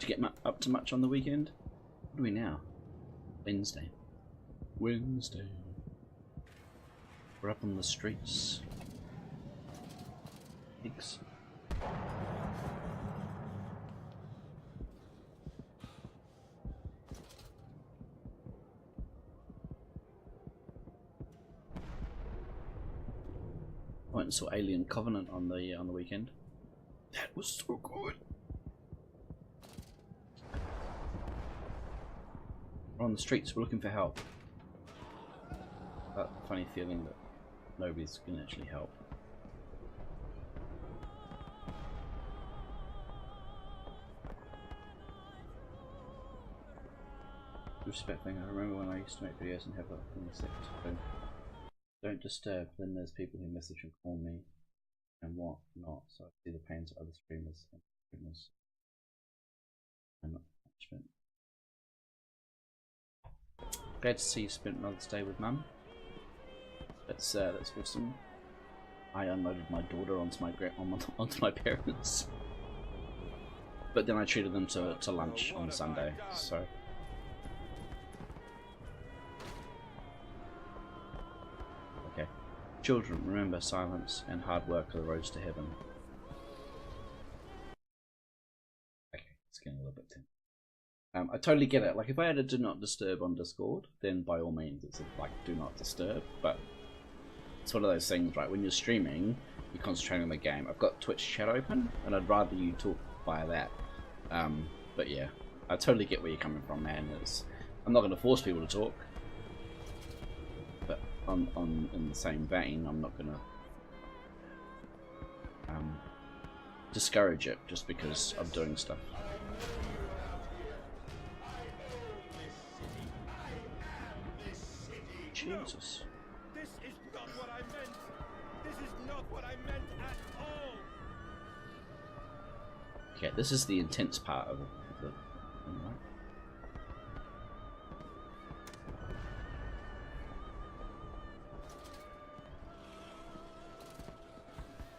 you get up to much on the weekend? What are we now? Wednesday. Wednesday. We're up on the streets. Pigs. I went and saw Alien Covenant on the weekend. That was so good. We're on the streets, we're looking for help. That funny feeling that nobody's gonna actually help. Respect thing. I remember when I used to make videos and have a thing set to don't disturb. Then there's people who message and call me and what not. So I see the pains of other streamers and streamers and not punishment. Glad to see you spent Mother's Day with Mum. That's awesome. I unloaded my daughter onto my parents, but then I treated them to lunch on Sunday. So. Okay. Children, remember silence and hard work are the roads to heaven. Okay, it's getting a little bit tense. I totally get it. Like, if I had a do not disturb on Discord, then by all means it's like do not disturb, but it's one of those things, right? When you're streaming, you're concentrating on the game. I've got Twitch chat open, and I'd rather you talk via that. But yeah, I totally get where you're coming from, man. I'm not going to force people to talk, but in the same vein, I'm not going to discourage it just because I'm doing stuff. Jesus. This is not what I meant. This is not what I meant at all. Okay, this is the intense part of the thing, right?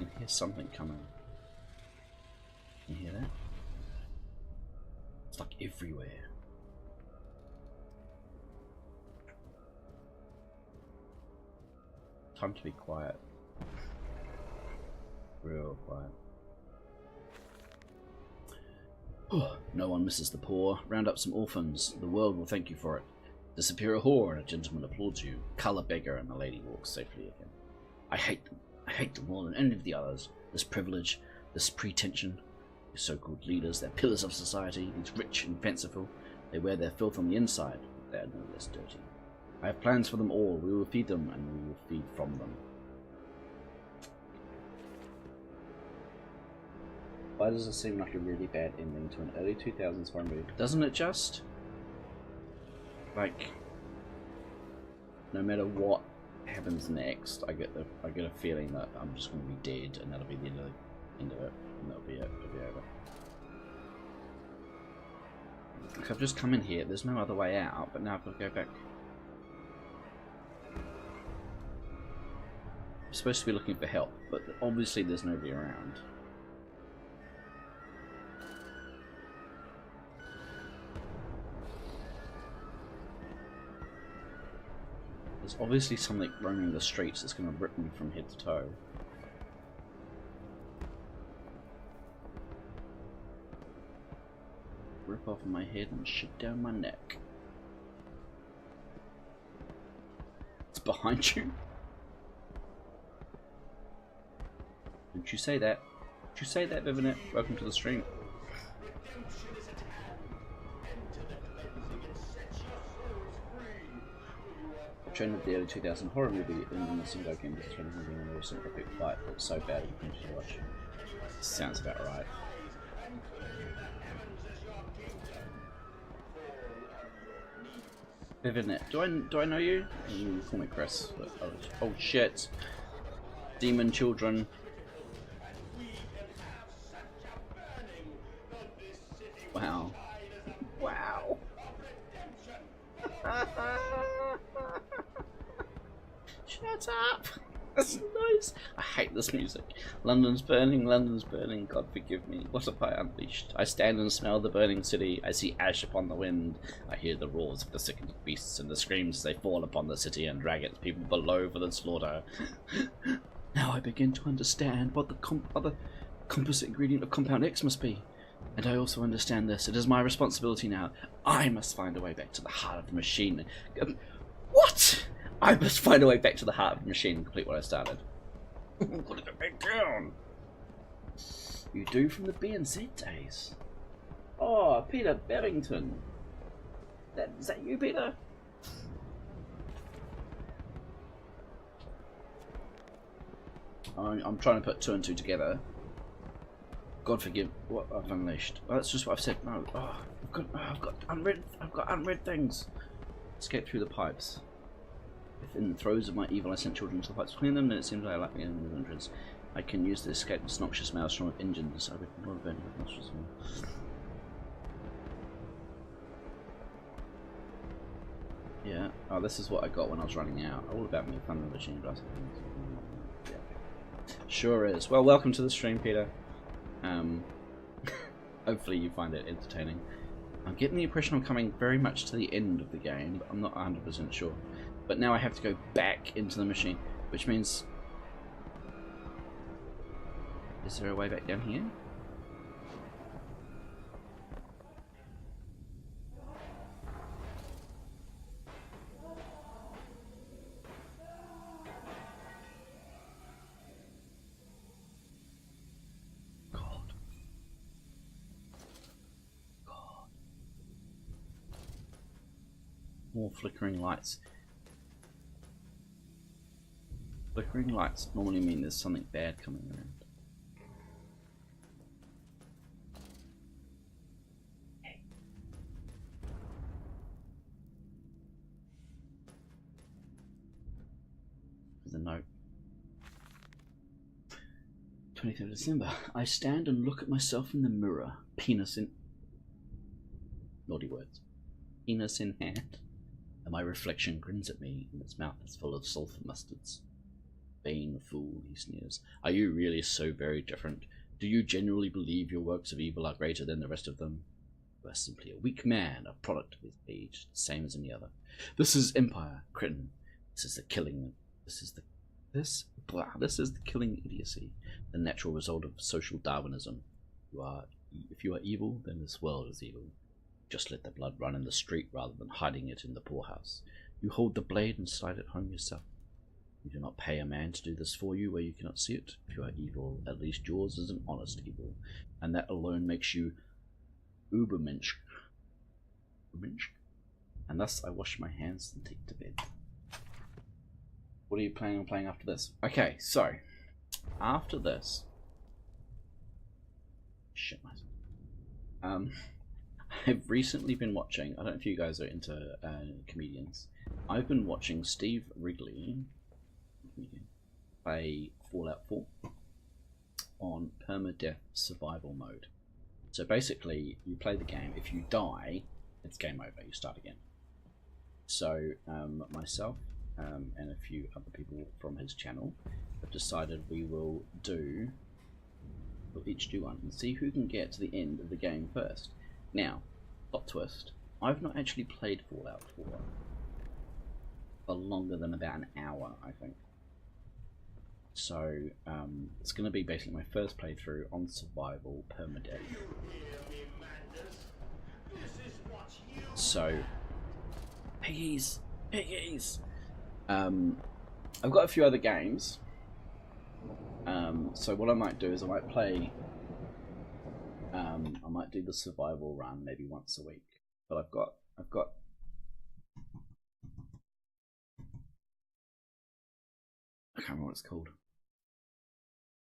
I can hear something coming. Can you hear that? It's like everywhere. Time to be quiet. Real quiet. Oh, no one misses the poor. Round up some orphans. The world will thank you for it. Disappear a whore and a gentleman applauds you. Cull a beggar and the lady walks safely again. I hate them. I hate them more than any of the others. This privilege, this pretension. These so-called leaders, they're pillars of society. These rich and fanciful. They wear their filth on the inside, but they are no less dirty. I have plans for them all. We will feed them and we will feed from them. Why does it seem like a really bad ending to an early 2000s horror movie? Doesn't it just? Like, no matter what happens next, I get a feeling that I'm just going to be dead, and that'll be the end of it, and that'll be it. It'll be over. Like, I've just come in here. There's no other way out, but now I've got to go back. I'm supposed to be looking for help, but obviously there's nobody around. There's obviously something roaming the streets that's going to rip me from head to toe. Rip off my head and shit down my neck. It's behind you. Didn't you say that? Did you say that, Vivinet? Welcome to the stream. The trend of the early 2000 horror movie in the single game is a trend of movie when there was an epic fight that's so bad you can just watch. Sounds about right. Vivinet, do I know you? You call me Chris. But, oh shit! Demon children. Wow. Wow. Shut up. That's nice. I hate this music. London's burning, God forgive me. What have I unleashed? I stand and smell the burning city. I see ash upon the wind. I hear the roars of the sickened beasts and the screams as they fall upon the city and drag its people below for the slaughter. Now I begin to understand what the other composite ingredient of Compound X must be. And I also understand this. It is my responsibility now. I must find a way back to the heart of the machine. What? I must find a way back to the heart of the machine and complete what I started. I'm gonna go back down. You do from the B and Z days. Oh, Peter Barrington. Is that you, Peter? I'm trying to put 2 and 2 together. God forgive what I've unleashed. Oh, that's just what I've said. No. Oh, I've got unread things. Escape through the pipes. If in the throes of my evil I sent children to the pipes to clean them, then it seems I lack the entrance. I can use to escape this noxious maelstrom of engines. I would not have any noxious. Yeah. Oh, this is what I got when I was running out. All about me, fun and machine blast. Yeah. Sure is. Well, welcome to the stream, Peter. Hopefully you find it entertaining. I'm getting the impression I'm coming very much to the end of the game, but I'm not 100% sure. But now I have to go back into the machine, which means... Is there a way back down here? More flickering lights. Flickering lights normally mean there's something bad coming around. Hey. There's a note. 23rd of December. I stand and look at myself in the mirror. Penis in... Naughty words. Penis in hand. And my reflection grins at me, and its mouth is full of sulphur mustards. Vain fool, he sneers. Are you really so very different? Do you genuinely believe your works of evil are greater than the rest of them? You are simply a weak man, a product of his age, the same as any other. This is empire, Crichton. This is the killing. This is the killing idiocy, the natural result of social Darwinism. If you are evil, then this world is evil. Just let the blood run in the street rather than hiding it in the poorhouse. You hold the blade and slide it home yourself. You do not pay a man to do this for you where you cannot see it. If you are evil, at least yours is an honest evil, and that alone makes you Ubermensch. And thus I wash my hands and take to bed. What are you planning on playing after this? Okay, so after this, shit myself. I've recently been watching, I don't know if you guys are into comedians, I've been watching Steve Wrigley play Fallout 4 on permadeath survival mode. So basically, you play the game, if you die, it's game over, you start again. So myself and a few other people from his channel have decided we'll each do one and see who can get to the end of the game first. Now, plot twist, I've not actually played Fallout 4 for longer than about an hour, I think. So, it's going to be basically my first playthrough on survival permadeath. So, piggies! I've got a few other games. So what I might do is I might play... I might do the survival run maybe once a week, but I've got I can't remember what it's called.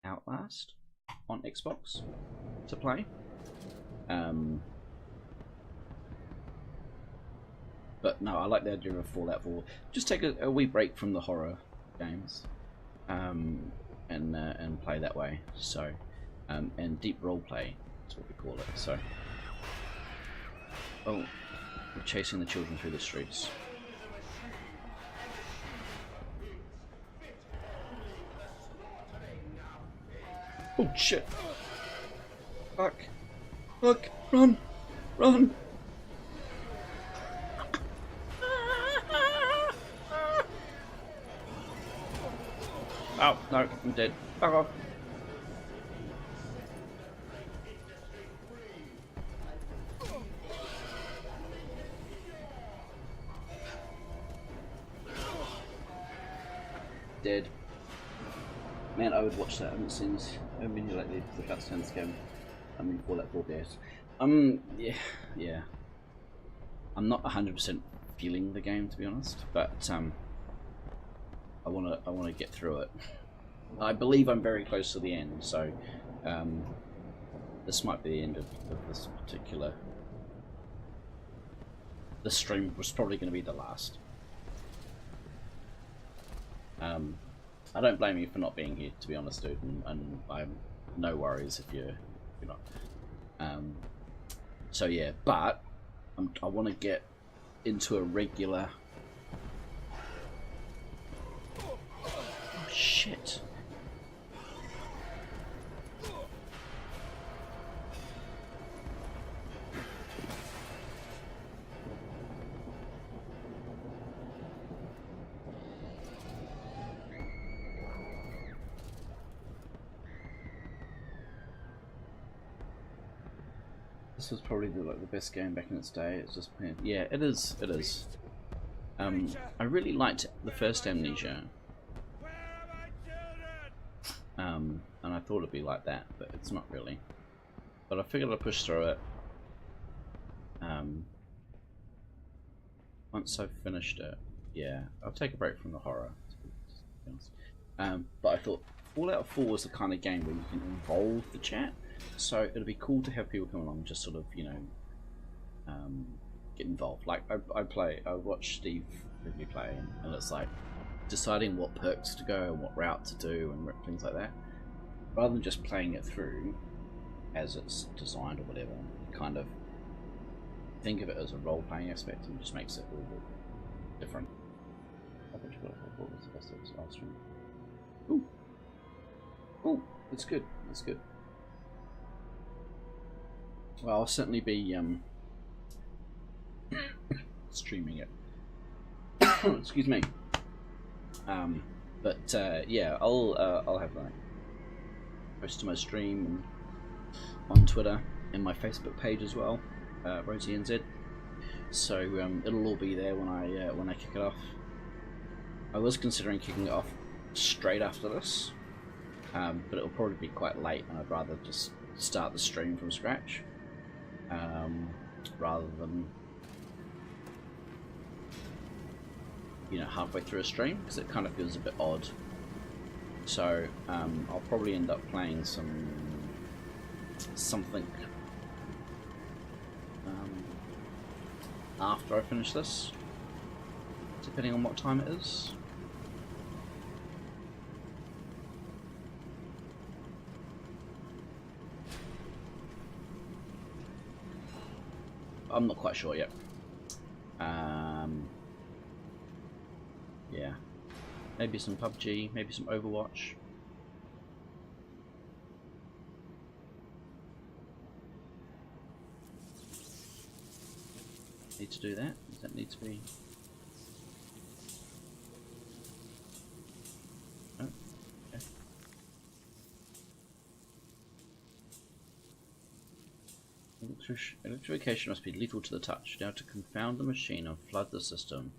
Outlast on Xbox to play. But no, I like the idea of Fallout 4. Just take a wee break from the horror games, and play that way. So, and deep roleplay. That's what we call it. So, oh, we're chasing the children through the streets. Oh shit! Fuck! Fuck! Run! Run! Oh no, I'm dead. Fuck off! Dead. Man, I would watch that. I haven't seen this. I haven't been here lately. The cutscenes game. I mean, Fallout 4 days. Yeah. I'm not 100% feeling the game, to be honest, but I wanna get through it. I believe I'm very close to the end, so this might be the end of this particular. This stream was probably going to be the last. I don't blame you for not being here, to be honest, dude, and I'm no worries if you're not. So yeah, but I want to get into a regular. Oh shit! This was probably the best game back in its day. It's just yeah, it is. It is. I really liked the first Amnesia. And I thought it'd be like that, but it's not really. But I figured I'd push through it. Once I've finished it, yeah, I'll take a break from the horror. To be honest. But I thought Fallout 4 was the kind of game where you can involve the chat. So it'd be cool to have people come along, and just sort of, you know, get involved. Like I watch Steve really play, and it's like deciding what perks to go and what route to do and things like that. Rather than just playing it through as it's designed or whatever, kind of think of it as a role-playing aspect, and just makes it a little bit different. I thought what was the best of this last stream. Ooh, that's good. That's good. Well, I'll certainly be streaming it. Excuse me. But yeah, I'll have that post to my stream and on Twitter and my Facebook page as well, Rosie NZ. So it'll all be there when I kick it off. I was considering kicking it off straight after this, but it'll probably be quite late, and I'd rather just start the stream from scratch. Rather than, you know, halfway through a stream, because it kind of feels a bit odd. So I'll probably end up playing something after I finish this, depending on what time it is. I'm not quite sure yet. Yeah, maybe some PUBG, maybe some Overwatch. Need to do that? Does that need to be? Oh, okay. Electrification must be lethal to the touch. Now to confound the machine and flood the system.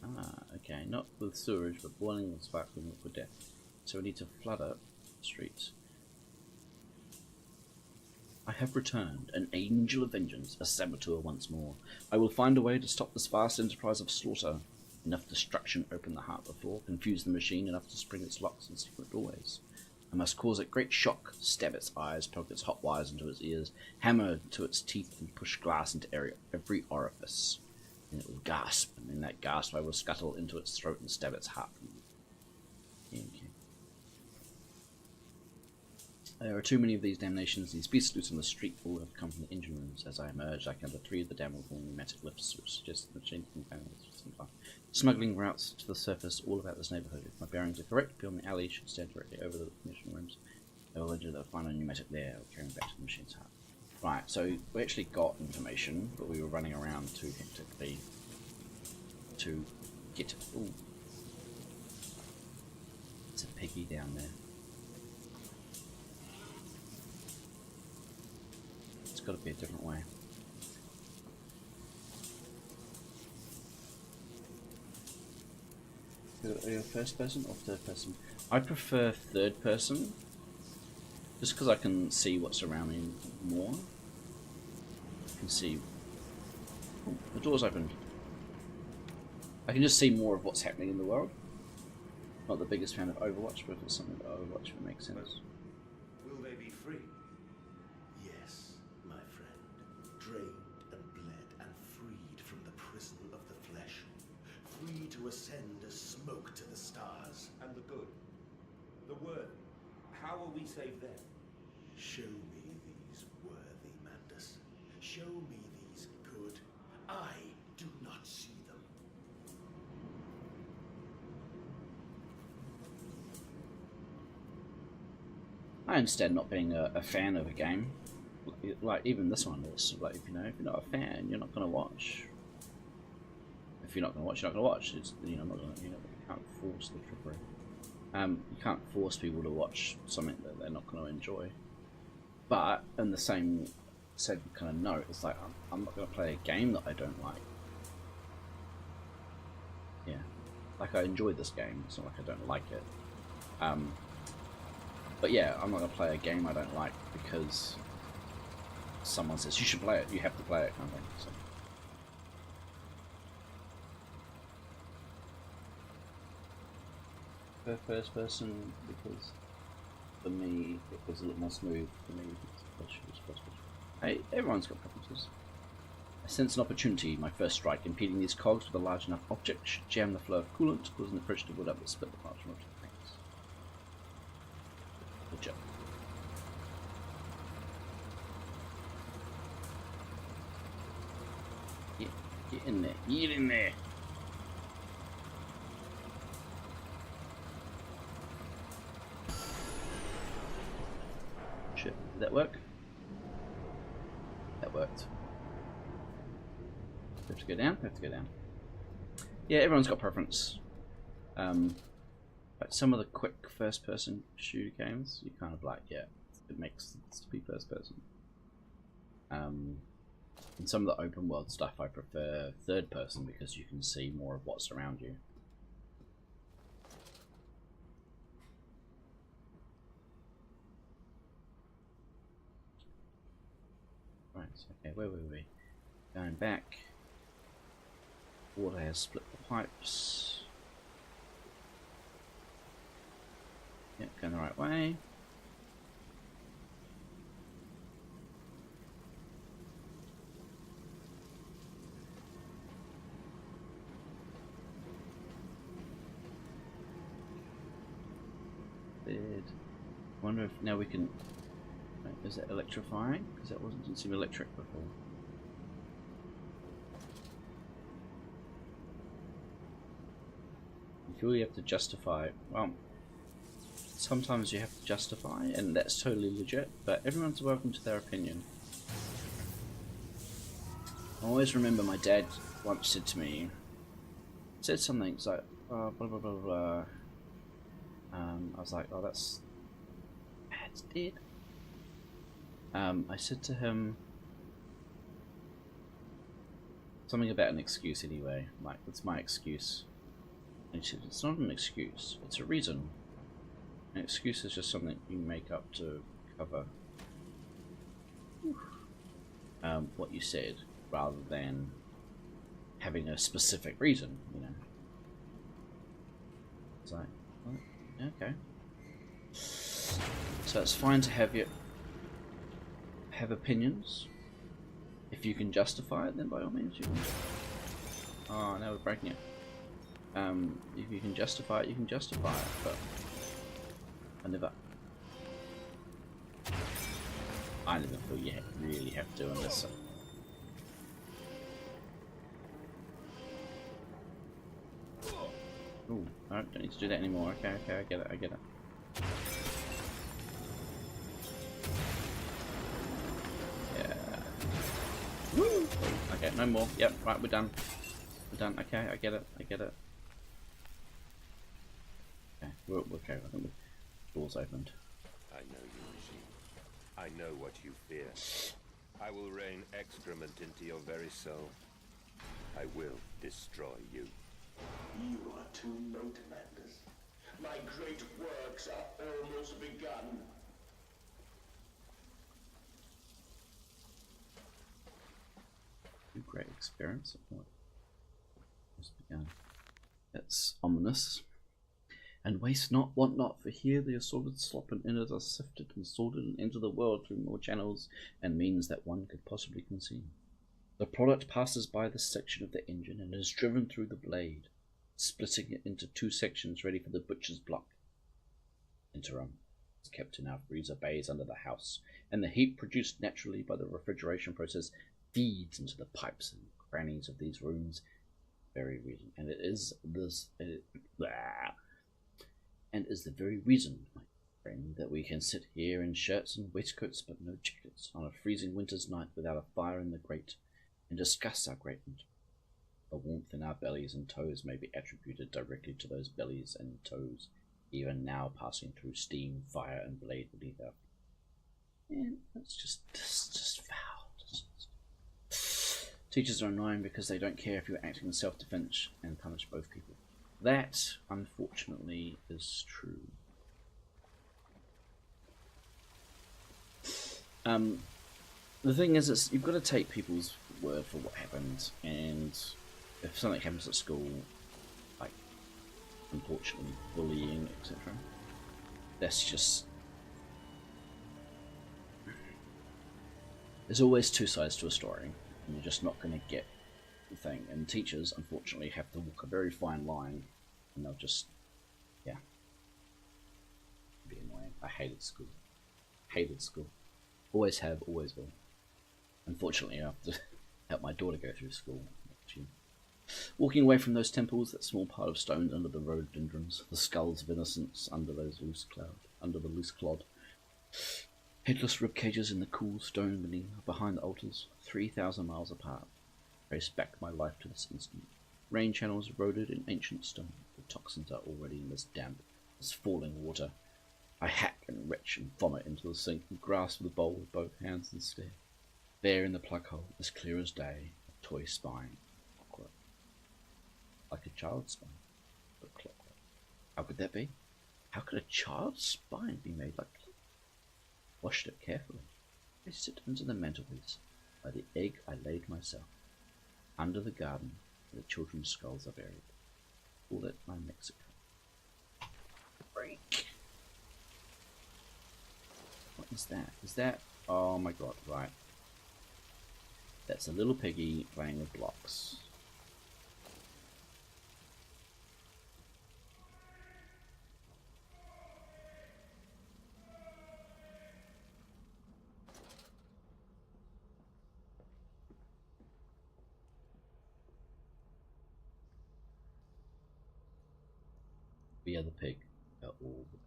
Ah, okay. Not with sewage, but boiling and sparkling liquid death. So we need to flood up the streets. I have returned, an angel of vengeance, a saboteur once more. I will find a way to stop this vast enterprise of slaughter. Enough destruction open the heart before, confuse the machine enough to spring its locks and secret doorways. I must cause it great shock, stab its eyes, poke its hot wires into its ears, hammer to its teeth, and push glass into every orifice. And it will gasp, and in that gasp I will scuttle into its throat and stab its heart. Okay. There are too many of these damnations. These beasts loose on the street all have come from the engine rooms. As I emerge, I can enter 3 of the damnable pneumatic lifts, which suggest the machine can smuggling routes to the surface all about this neighborhood. If my bearings are correct, beyond the alley should stand directly over the mission rooms. I will enter the final pneumatic there, carrying back to the machine's hut. Right, so we actually got information, but we were running around too hectically to get. Ooh. There's a piggy down there. It's got to be a different way. Are you first person or third person? I prefer third person, just because I can see what's around me more. I can see. Oh, the door's opened. I can just see more of what's happening in the world. Not the biggest fan of Overwatch, but if it's something that Overwatch would make sense. Will they be free? Yes, my friend. Drained and bled and freed from the prison of the flesh. Free to ascend as smoke to the stars. And the good? The worthy? How will we save them? Show me these worthy, Mandus. Show me these good. I do not see them. I understand not being a fan of a game. Like, even this one is like, you know, if you're not a fan, you're not going to watch. If you're not going to watch, you're not going to watch. It's, you know, you can't force the trickery. You can't force people to watch something that they're not going to enjoy. But in the same kind of note, it's like I'm not going to play a game that I don't like. Yeah, like I enjoy this game. It's not like I don't like it. But yeah, I'm not going to play a game I don't like because someone says you should play it. You have to play it, kind of thing. So. First person, because for me it was a little more smooth. For me, hey, everyone's got preferences. I sense an opportunity. My first strike, impeding these cogs with a large enough object, should jam the flow of coolant, causing the pressure to build up and split the parts from the tanks. Good job. Get in there. Get in there. Shit, did that work? That worked. Have to go down? Have to go down. Yeah, everyone's got preference. But some of the quick first-person shooter games, you kind of like, yeah, it makes sense to be first-person. And some of the open-world stuff, I prefer third-person because you can see more of what's around you. Right, okay, where were we? Going back. Water has split the pipes. Yep, going the right way. I wonder if now we can. Is it electrifying? Because that didn't seem electric before. You feel you have to justify. Well, sometimes you have to justify, and that's totally legit. But everyone's welcome to their opinion. I always remember my dad once said to me, said something. It's like blah blah blah blah. I was like, oh, that's dead. I said to him something about an excuse anyway. Like, that's my excuse. And he said, it's not an excuse, it's a reason. An excuse is just something you make up to cover what you said, rather than having a specific reason, you know. It's like, well, okay. So it's fine to have opinions. If you can justify it, then by all means you can. Oh, now we're breaking it. If you can justify it, you can justify it, but I never feel you really have to unless. Alright, don't need to do that anymore. Okay, okay, I get it, I get it. Yeah. Woo! Okay, no more. Yep, right, we're done. We're done. Okay, I get it, I get it. Okay, we're okay. I think the door's opened. I know you, machine. I know what you fear. I will rain excrement into your very soul. I will destroy you. You are too late, Mandus. My great works are almost begun. Great experience. Just begun. That's ominous. And waste not, want not, for here the assorted slop and innards are sifted and sorted and enter the world through more channels and means that one could possibly conceive. The product passes by this section of the engine and is driven through the blade, splitting it into two sections ready for the butcher's block. Interim is kept in our freezer bays under the house, and the heat produced naturally by the refrigeration process feeds into the pipes and crannies of these rooms. Very reason, and it is this. And is the very reason, my friend, that we can sit here in shirts and waistcoats but no jackets on a freezing winter's night without a fire in the grate and discuss our great winter. The warmth in our bellies and toes may be attributed directly to those bellies and toes, even now passing through steam, fire, and blade beneath our feet. And that's just foul. Teachers are annoying because they don't care if you're acting in self-defense and punish both people. That, unfortunately, is true. The thing is, you've got to take people's word for what happened, and if something happens at school, like, unfortunately, bullying, etc., that's just... There's always two sides to a story, and you're just not going to get thing, and teachers unfortunately have to walk a very fine line, and they'll just be annoying. I hated school. Always have, always will. Unfortunately I have to help my daughter go through school. Walking away from those temples, that small pile of stones under the rhododendrons, the skulls of innocence under the loose clod, headless rib cages in the cool stone behind the altars, 3,000 miles apart. Trace back my life to this instant. Rain channels eroded in ancient stone. The toxins are already in this damp, this falling water. I hack and retch and vomit into the sink and grasp the bowl with both hands and stare. There in the plug hole, as clear as day, a toy spine. Clockwork. Like a child's spine, but clockwork. How could that be? How could a child's spine be made like clockwork? Washed it carefully. Placed it into the mantelpiece, by the egg I laid myself. Under the garden, where the children's skulls are buried. Call it my Mexico. Break. What is that? Is that... Oh my god, right. That's a little piggy playing with blocks. We are the pig. Are all the...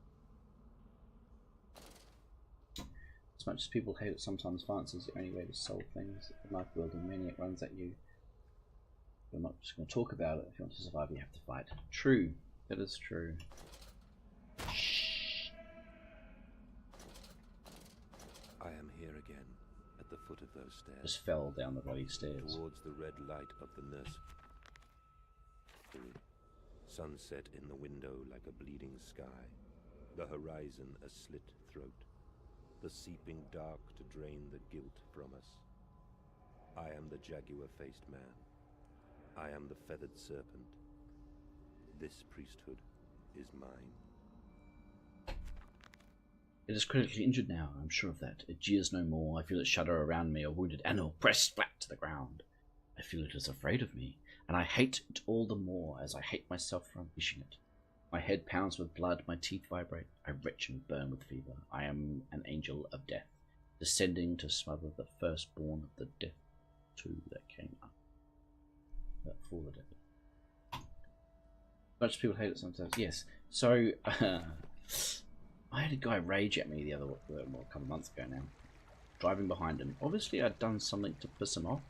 As much as people hate it, sometimes violence is the only way to solve things. The knife wielding maniac runs at you. We're not just going to talk about it. If you want to survive, you have to fight. True. That is true. I am here again, at the foot of those stairs. Just fell down the bloody stairs. Towards the red light of the nursery. Sunset in the window like a bleeding sky. The horizon a slit throat. The seeping dark to drain the guilt from us. I am the jaguar-faced man. I am the feathered serpent. This priesthood is mine. It is critically injured now, I'm sure of that. It jeers no more. I feel it shudder around me, a wounded animal pressed flat to the ground. I feel it is afraid of me, and I hate it all the more as I hate myself for unleashing it. My head pounds with blood, my teeth vibrate, I retch and burn with fever. I am an angel of death, descending to smother the firstborn of the death two that came up. For the dead. Most people hate it sometimes. Yes. So I had a guy rage at me a couple of months ago now, driving behind him. Obviously, I'd done something to piss him off,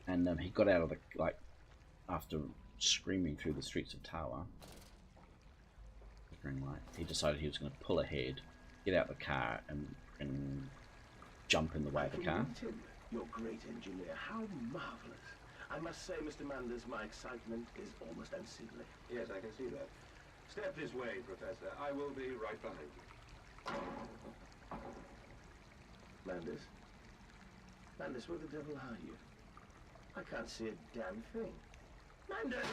and he got out of the after screaming through the streets of Tower. He decided he was going to pull ahead, get out the car, and jump in the way of the car. You're great engineer. How marvelous! I must say, Mr. Manders, my excitement is almost unseemly. Yes, I can see that. Step this way, Professor. I will be right behind you. Manders? Manders, where the devil are you? I can't see a damn thing. Manders!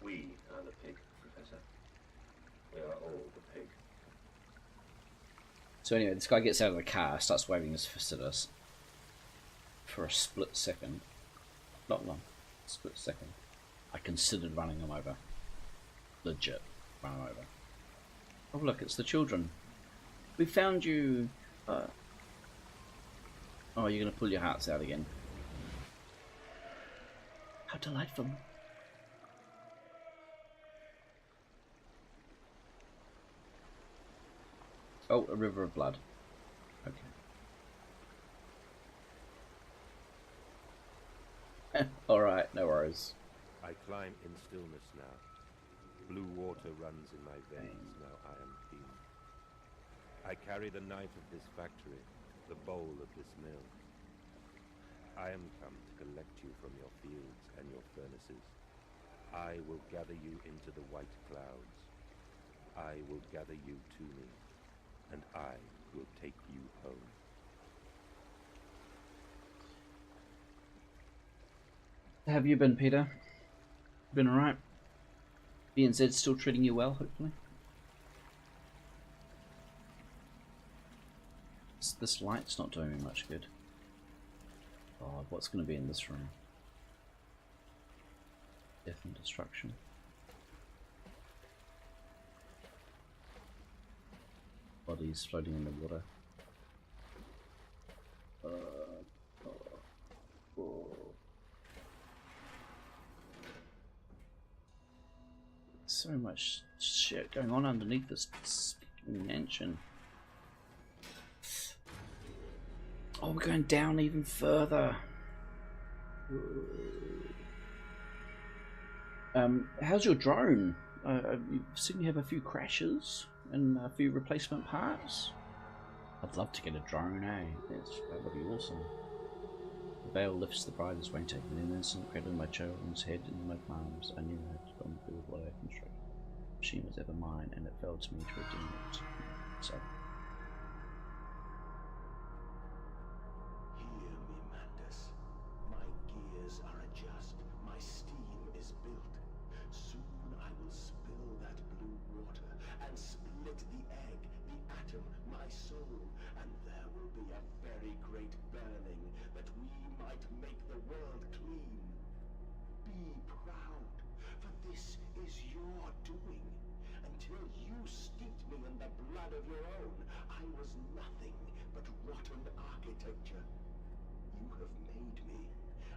We are the pig, Professor. We are all the pig. So anyway, this guy gets out of the car, starts waving his fist at us for a split second. Not long. Split second. I considered running him over. Legit. Run him over. Oh look, it's the children. We found you. Oh, you're going to pull your hearts out again. How delightful. Oh, a river of blood. Okay. Alright, no worries. I climb in stillness now. Blue water runs in my veins, now I am clean. I carry the knife of this factory, the bowl of this mill. I am come to collect you from your fields and your furnaces. I will gather you into the white clouds. I will gather you to me, and I will take you home. How have you been, Peter? Been alright? BNZ still treating you well, hopefully? This light's not doing me much good. God, what's going to be in this room? Death and destruction. Bodies floating in the water. So much shit going on underneath this mansion. Oh, we're going down even further. How's your drone? You've seen you have a few crashes and a few replacement parts. I'd love to get a drone, eh? That would be awesome. The veil lifts the bride as waiting, and in an instant, cradling my children's head in my palms, I knew I had gone through with what I had constructed. The machine was ever mine, and it fell to me to redeem it. So. Hear me, Mandus. My gears are adjust. My steam is built. Soon I will spill that blue water and split the egg, the atom, my soul, and there will be a very great burning that we might make the world clean. Be proud, for this is your doing. Until you steeped me in the blood of your own, I was nothing but rotten architecture. You have made me,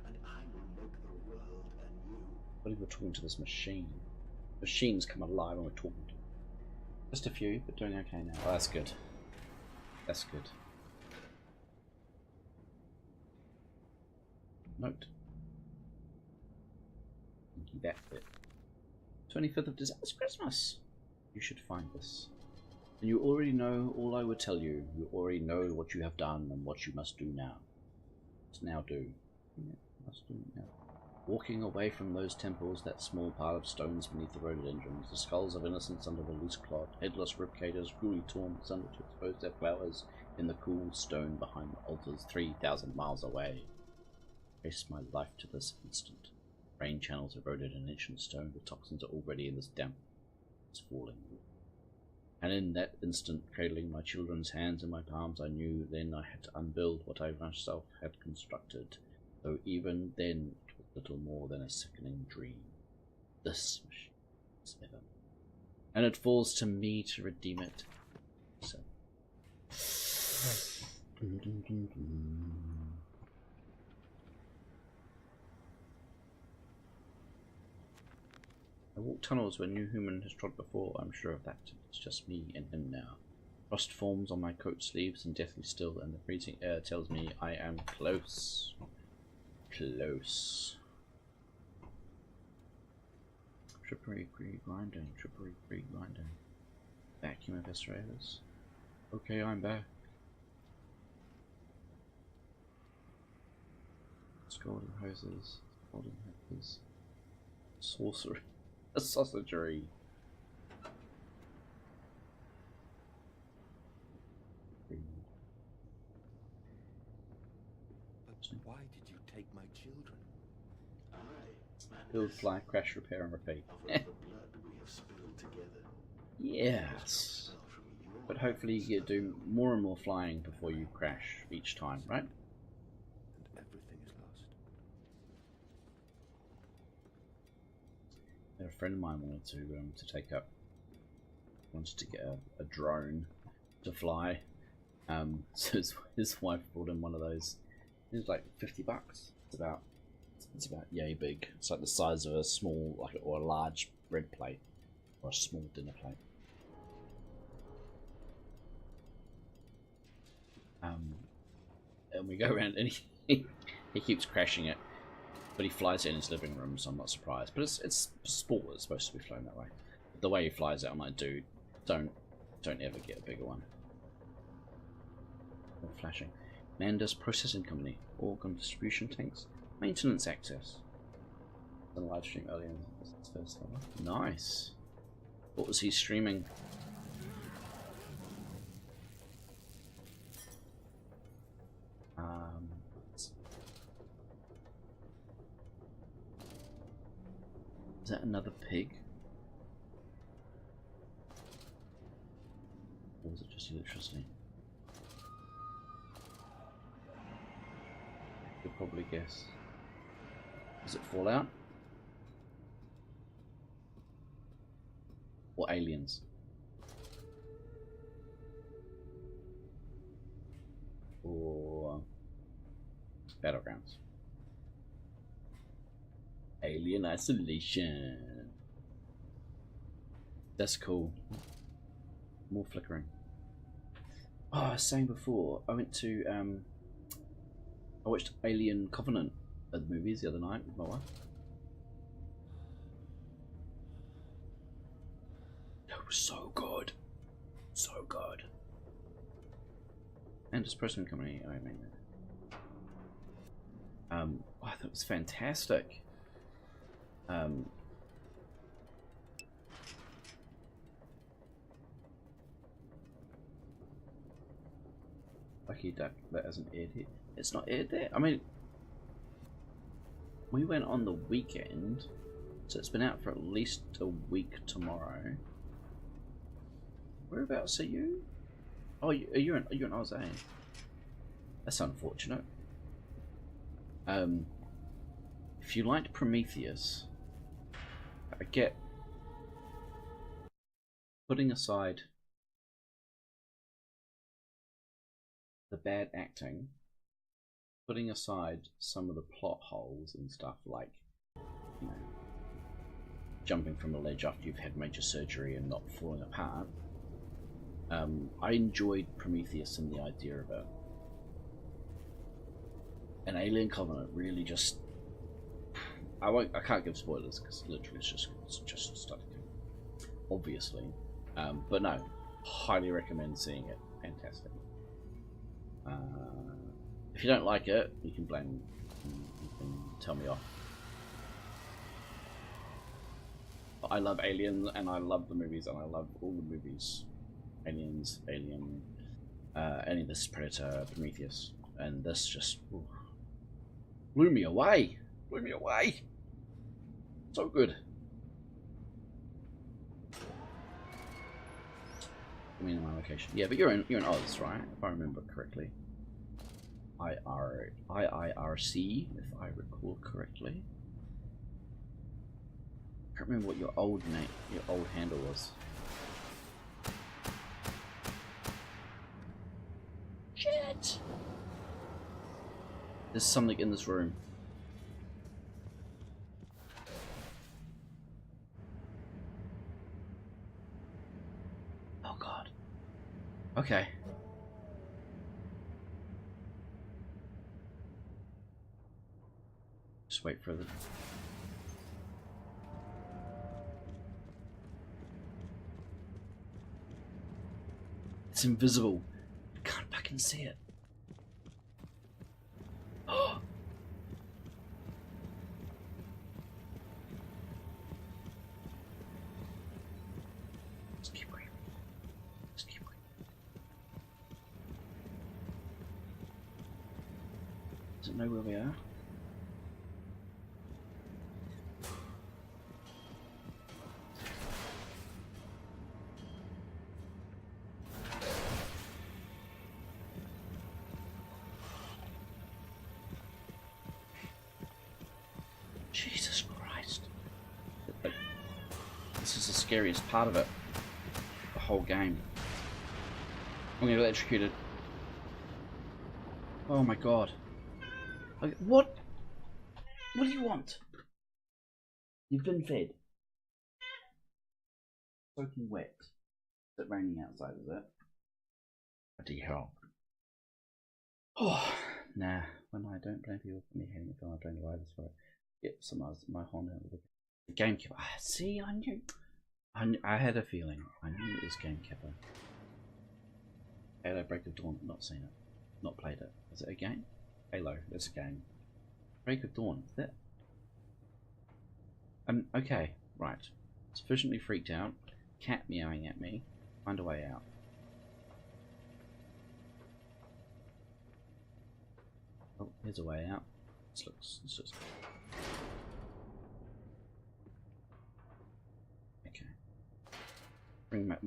and I will make the world anew. What if we're talking to this machine? Machines come alive when we're talking to them. Just a few, but doing okay now. Oh, that's good. That's good. Note. That bit. 25th of December. It's Christmas. You should find this. And you already know all I would tell you. You already know what you have done and what you must do now. Must now do. Yeah, must do now. Walking away from those temples, that small pile of stones beneath the rhododendrons, the skulls of innocents under the loose clod, headless ribcagers cruelly torn asunder to expose their flowers in the cool stone behind the altars 3,000 miles away. Trace my life to this instant. Rain channels eroded in ancient stone, the toxins are already in this damp. It's falling. And in that instant, cradling my children's hands in my palms, I knew then I had to unbuild what I myself had constructed, though even then it was little more than a sickening dream. This machine is ever, and it falls to me to redeem it. So. I walk tunnels where no human has trod before. I'm sure of that. It's just me and him now. Frost forms on my coat sleeves and deathly still, and the freezing air tells me I am close. Close. Trippery grinding, trippery grinding. Vacuum eviscerators. Okay, I'm back. Scalding hoses, scalding heifers. Sorcery. A sausagery. But why did you take my children? Build, fly, crash, repair, and repeat. Of all the blood we have spilled together. Yes. But hopefully you get to do more and more flying before you crash each time, right? And everything is lost. A friend of mine wanted to take up, wanted to get a drone to fly. So his wife brought him one of those. It was like $50. It's about yay big. It's like the size of a small, or a large bread plate, or a small dinner plate. And we go around, and he keeps crashing it, but he flies it in his living room, so I'm not surprised. But it's sport. It's supposed to be flown that way. But the way he flies it, I'm like, dude, don't ever get a bigger one. No flashing. Nanda's Processing Company. Organ distribution tanks. Maintenance access. The live stream earlier in his first level. Nice. What was he streaming? Is that another pig? Or was it just electricity? Could probably guess. Is it Fallout? Or Aliens? Or Battlegrounds? Alien Isolation. That's cool. More flickering. Oh, I was saying before, I went to I watched Alien Covenant at the movies the other night with my wife. It was so good. So good. And just Processing Company, I mean. I thought it was fantastic. Lucky Duck, that hasn't aired yet. It's not aired there? I mean, we went on the weekend, so it's been out for at least a week tomorrow. Whereabouts are you? Oh, you're in Oz, eh? That's unfortunate. If you liked Prometheus, I get, putting aside the bad acting, putting aside some of the plot holes and stuff, like, you know, jumping from a ledge after you've had major surgery and not falling apart, I enjoyed Prometheus and the idea of it. And Alien Covenant really just, I can't give spoilers because literally it's just starting, obviously, but no, highly recommend seeing it. Fantastic. If you don't like it, you can blame, you can tell me off. But I love Alien, and I love the movies, and I love all the movies. Aliens, Alien, any of this, Predator, Prometheus, and this just blew me away. Blew me away. So good. I mean, my location. Yeah, but you're in Oz, right? If I remember correctly. IIRC, if I recall correctly. I can't remember what your old handle was. Shit! There's something in this room. Okay. Just wait for the... It's invisible. I can't fucking see it. Oh! Just keep waiting. Just keep waiting. Does it know where we are? Jesus Christ. This is the scariest part of it. The whole game. I'm gonna get electrocuted. Oh my god. What? What do you want? You've been fed. Soaking wet. Is it raining outside, is it? Bloody hell. Oh, nah. When I don't blame people for me hating a film, I don't lie this for it. Yep, sometimes my Honda with a GameCube. See, I knew. I had a feeling. I knew it was GameCube. Halo Break of Dawn. Not seen it. Not played it. Is it a game? Halo. It's a game. Break of Dawn. Is that? Okay. Right. Sufficiently freaked out. Cat meowing at me. Find a way out. Oh, here's a way out. This looks. Okay. Bring back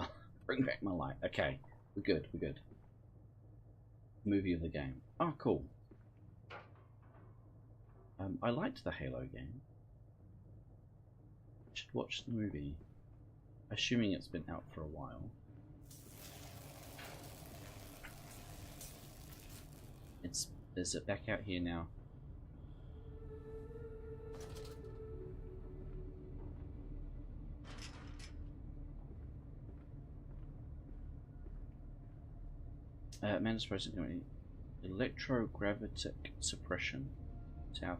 my light. Okay, we're good. We're good. Movie of the game. Oh, cool. I liked the Halo game. Should watch the movie. Assuming it's been out for a while. Is it back out here now? Man's present electrogravitic suppression. South.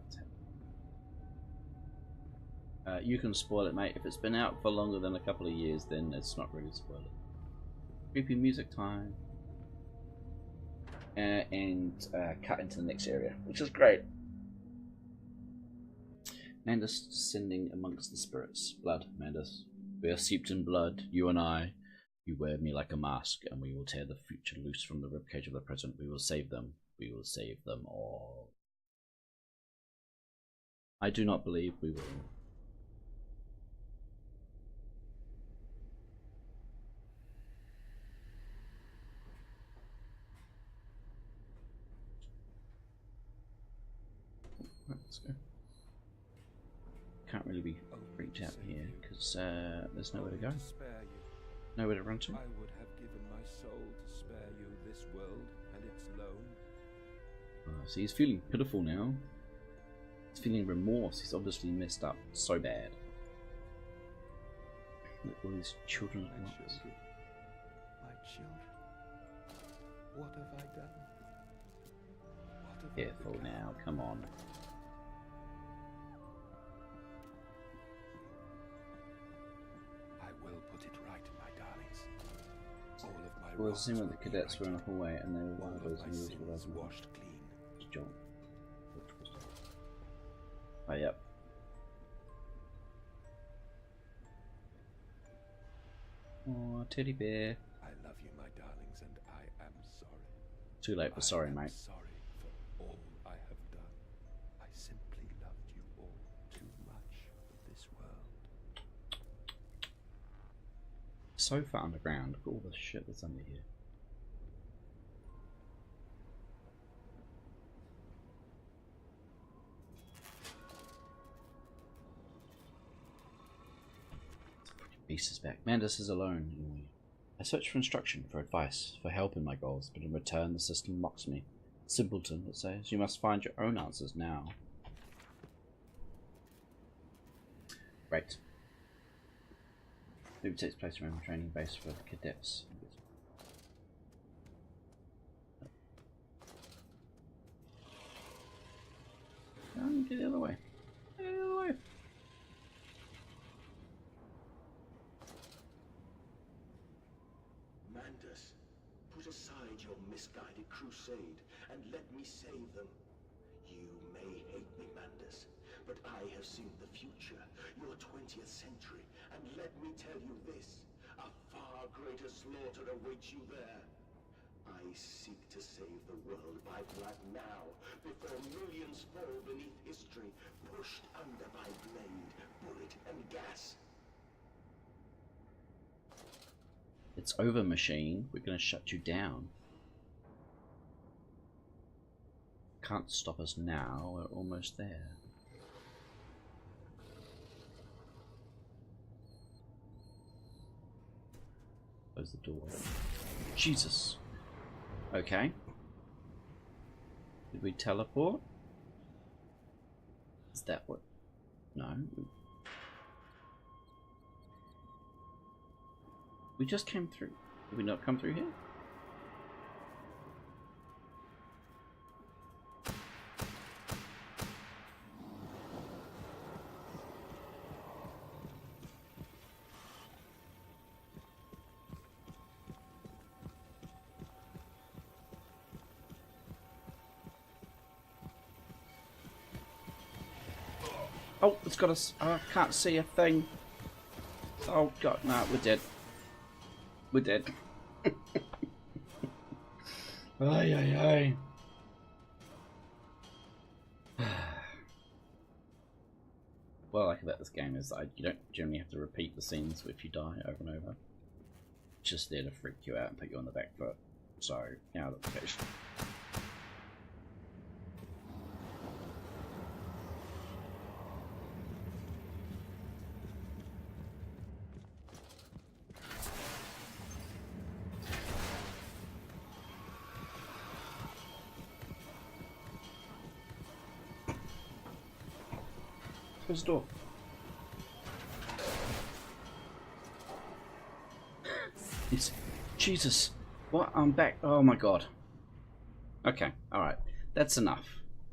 You can spoil it, mate. If it's been out for longer than a couple of years, then it's not really spoiler. Creepy music time. And cut into the next area, which is great. Mandus descending amongst the spirits. Blood, Mandus. We are steeped in blood, you and I. You wear me like a mask, and we will tear the future loose from the ribcage of the present. We will save them. We will save them all. I do not believe we will. Right, let's go. Can't really be freaked out here because there's nowhere to go. Nowhere to run to. I would have given my soul to spare you this world and its loan. See, he's feeling pitiful now. He's feeling remorse. He's obviously messed up so bad. Look, all these children at once. My children. What have I done? What have Careful now, come on. I will put it right, my darlings. All of my Well, wrongs same with will the be cadets were in a righted. hallway and they were one of All those my news sins washed clean. John. Oh, yep. Oh, teddy bear. I love you, my darlings, and I am sorry. Too late for sorry, I am mate. sorry for all I have done. I simply loved you all too much for this world. So far underground. Look at all the shit that's under here. Beast is back. Mandus is alone. I search for instruction, for advice, for help in my goals, but in return the system mocks me. Simpleton, it says. You must find your own answers now. Right. Movie takes place around a training base for the cadets. Get the other way. Get the other way. Mandas, put aside your misguided crusade and let me save them. You may hate me, Mandas, but I have seen the future, your 20th century, and let me tell you this, a far greater slaughter awaits you there. I seek to save the world by blood now, before millions fall beneath history, pushed under by blade, bullet, and gas. It's over, machine. We're gonna shut you down. Can't stop us now. We're almost there. Close the door. Jesus. Okay. Did we teleport? Is that what? No. We just came through. Did we not come through here? Oh, it's got us. Oh, I can't see a thing. Oh god, no, we're dead. We're dead. Ay, ay, ay. What I like about this game is that you don't generally have to repeat the scenes if you die over and over. It's just there to freak you out and put you on the back foot. So, now the location. Close the door. It's, Jesus. What? I'm back. Oh my god. Okay, alright. That's enough.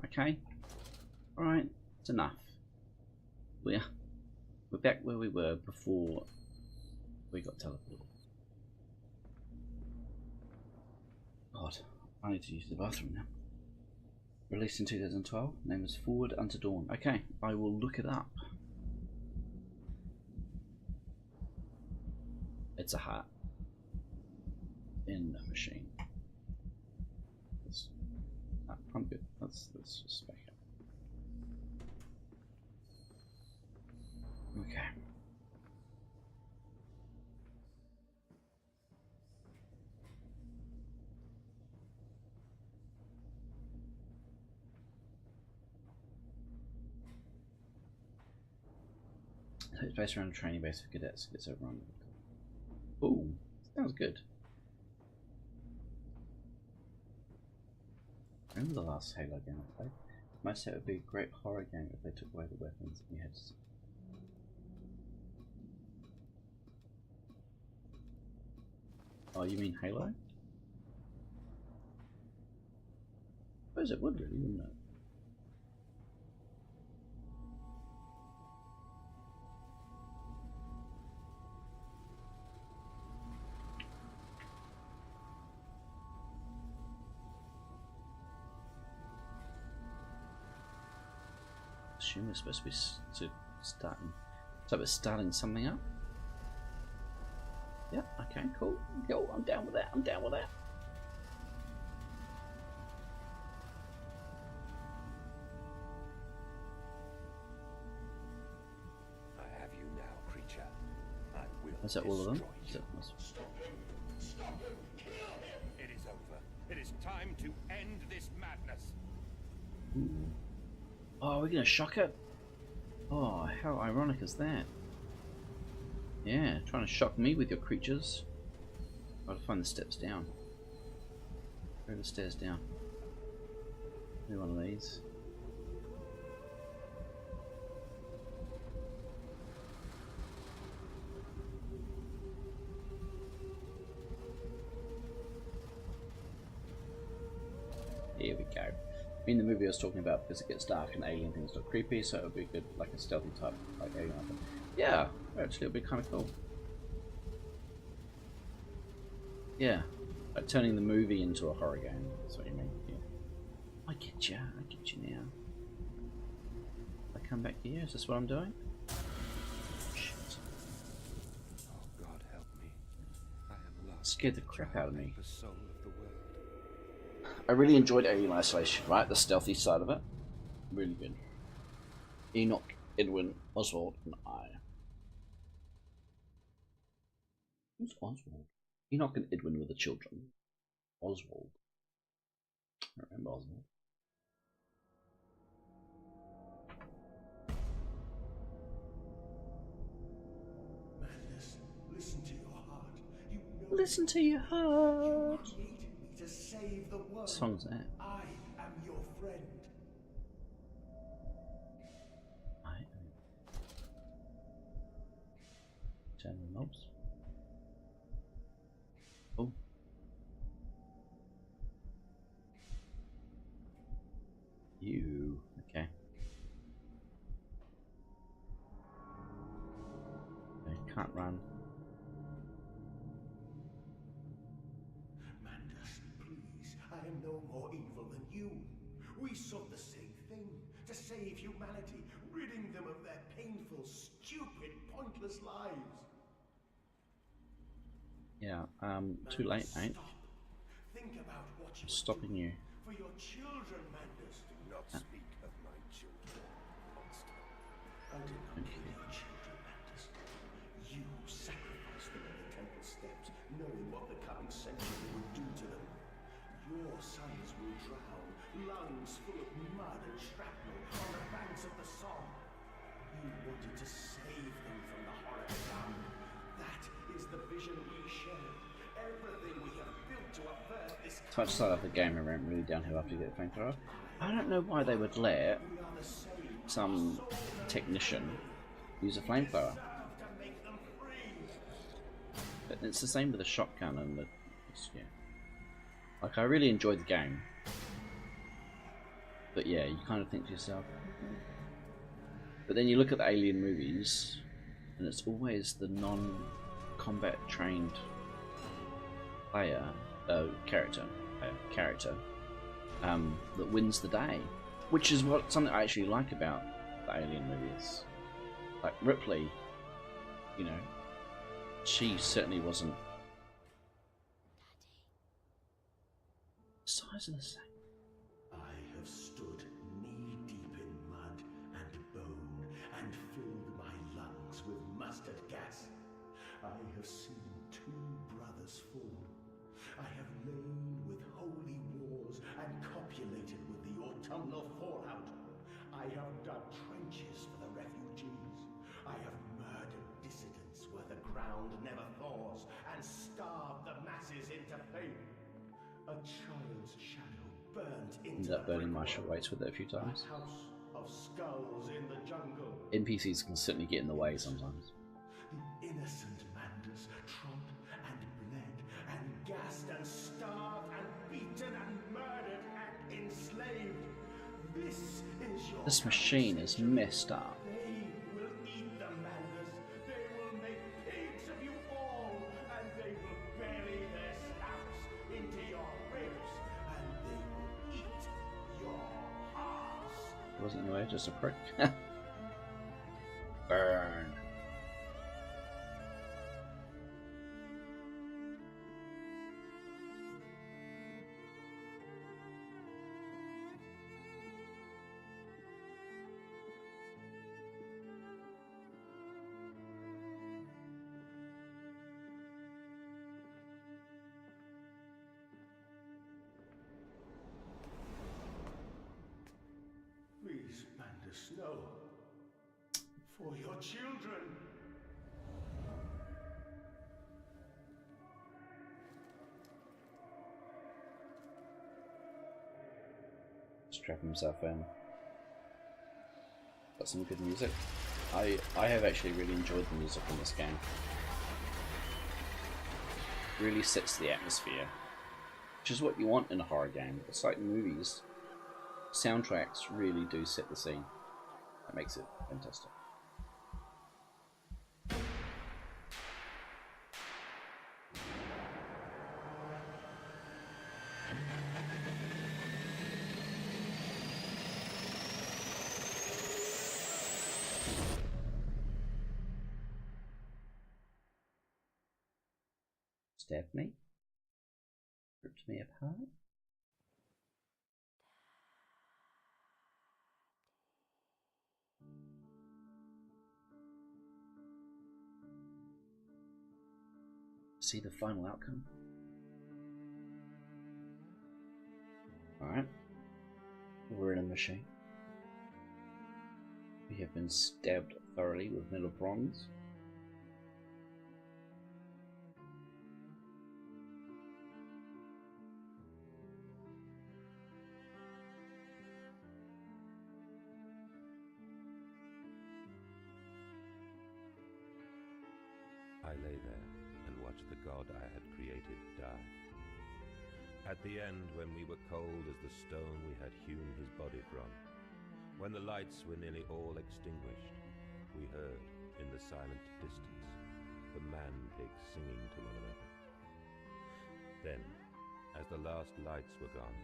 Okay? Alright, it's enough. We're back where we were before we got teleported. God, I need to use the bathroom now. Released in 2012. Name is Forward Unto Dawn. Okay, I will look it up. It's a hat in the machine. I'm good. Let's just back up. Okay. It's based around a training base for cadets. Gets overrun. Ooh, sounds good. Remember the last Halo game I played? Most say it would be a great horror game if they took away the weapons and you had to. Oh, you mean Halo? I suppose it would really, wouldn't it? I assume we're supposed to be starting. So we're starting something up. Yeah. Okay. Cool. Yo, I'm down with that. I'm down with that. I have you now, creature. I will. Is that all of them? Stop him! Stop him! Kill him! It is over. It is time to end this madness. Ooh. Oh, we're gonna shock it? Oh, how ironic is that? Yeah, trying to shock me with your creatures. Gotta find the steps down. Where are the stairs down? Do one of these. Here we go. In the movie I was talking about because it gets dark and alien things look creepy, so it would be good, like a stealthy type, like alien. Yeah, actually, it would be kind of cool. Yeah, like turning the movie into a horror game. That's what you mean. Yeah. I get you now. I come back to you. Is this what I'm doing? Shit. Oh God, help me! I am lost. Scared the crap out of me. The soul of the world. I really enjoyed Alien Isolation, right? The stealthy side of it. Really good. Enoch, Edwin, Oswald, and I. Who's Oswald? Enoch and Edwin were the children. Oswald. I remember Oswald. Madness, listen to your heart. You know Listen to your heart. you created me to save the world. What song's that? I am your friend. I am. Turn the knobs. Oh. You. Okay. I can't run. Mandus, please, I am no more evil than you. We sought the same thing, to save humanity, ridding them of their painful, stupid, pointless lives. Yeah, too late, Mandus, ain't. stop. Think about what I'm you're stopping doing you. for your children, Mandus. Do not speak of my children, monster. I did not kill your children, Mandus. You sacrificed them on the temple steps, knowing what the coming century would do to them. Your sons will drown, lungs full of mud and shrapnel, on the banks of the Somme. You wanted to save them from the horror to come. That is the vision we shared. Everything we have built to avert this. So I started the game and went really downhill after you get the flamethrower. I don't know why they would let We are the same. some technician use a flamethrower. To make them free. But it's the same with the shotgun and the yeah. Like I really enjoyed the game. But yeah, you kind of think to yourself. But then you look at the Alien movies and it's always the non-combat trained player character that wins the day, which is what something I actually like about the Alien movies. Like Ripley, you know, she certainly wasn't the size of the same. I have stood knee-deep in mud and bone and filled my lungs with mustard gas. I have seen 2 brothers fall. I have lain with holy wars and copulated with the autumnal fallout. I have dug trenches for the refugees. I have murdered dissidents where the ground never thaws and starved the masses into pain. A child's shadow burnt into Ended up burning the Marshall Waits with it a few times. house of skulls in the jungle. NPCs can certainly get in the way sometimes. The innocent Mandus trod and bled and gassed and starved and beaten and murdered and enslaved. This is your This machine is messed up. They will eat the Mandus. They will make pigs of you all, and they will bury their snouts into your ribs, and they will eat your hearts. Wasn't in the way, just a prick. Burn. Please, Mandus, no. For your children. Strap himself in. Got some good music. I have actually really enjoyed the music in this game. Really sets the atmosphere, which is what you want in a horror game. It's like movies. soundtracks really do set the scene. That makes it fantastic. Stabbed me, ripped me apart. See the final outcome. Alright. We're in a machine. We have been stabbed thoroughly with metal prongs. I lay there and watched the god I had created die. At the end, when we were cold as the stone we had hewn his body from, when the lights were nearly all extinguished, we heard, in the silent distance, the man-pigs singing to one another. Then, as the last lights were gone,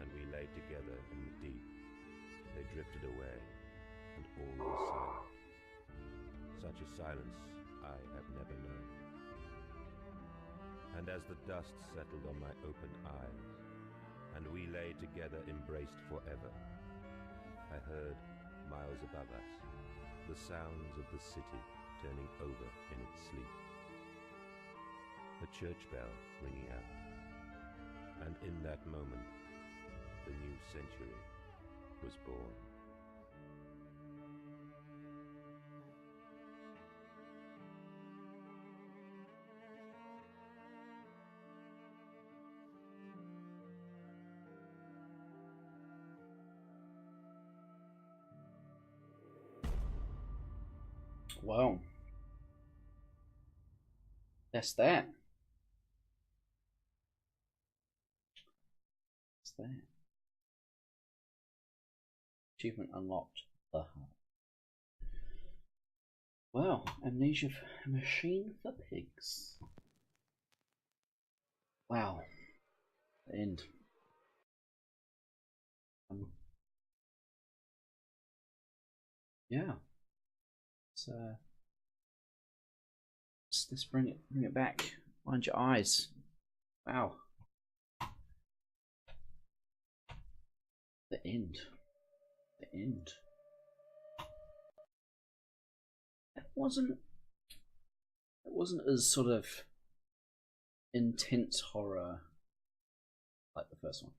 and we lay together in the deep, they drifted away, and all was silent. Such a silence I have never known. And as the dust settled on my open eyes, and we lay together embraced forever, I heard, miles above us, the sounds of the city turning over in its sleep. A church bell ringing out, and in that moment, the new century was born. Wow. That's that. That's that. Achievement unlocked. The heart. Wow. Amnesia machine for pigs. Wow. The end. Yeah. Let's bring it back. Mind your eyes. Wow. The end. The end. It wasn't as sort of intense horror like the first one.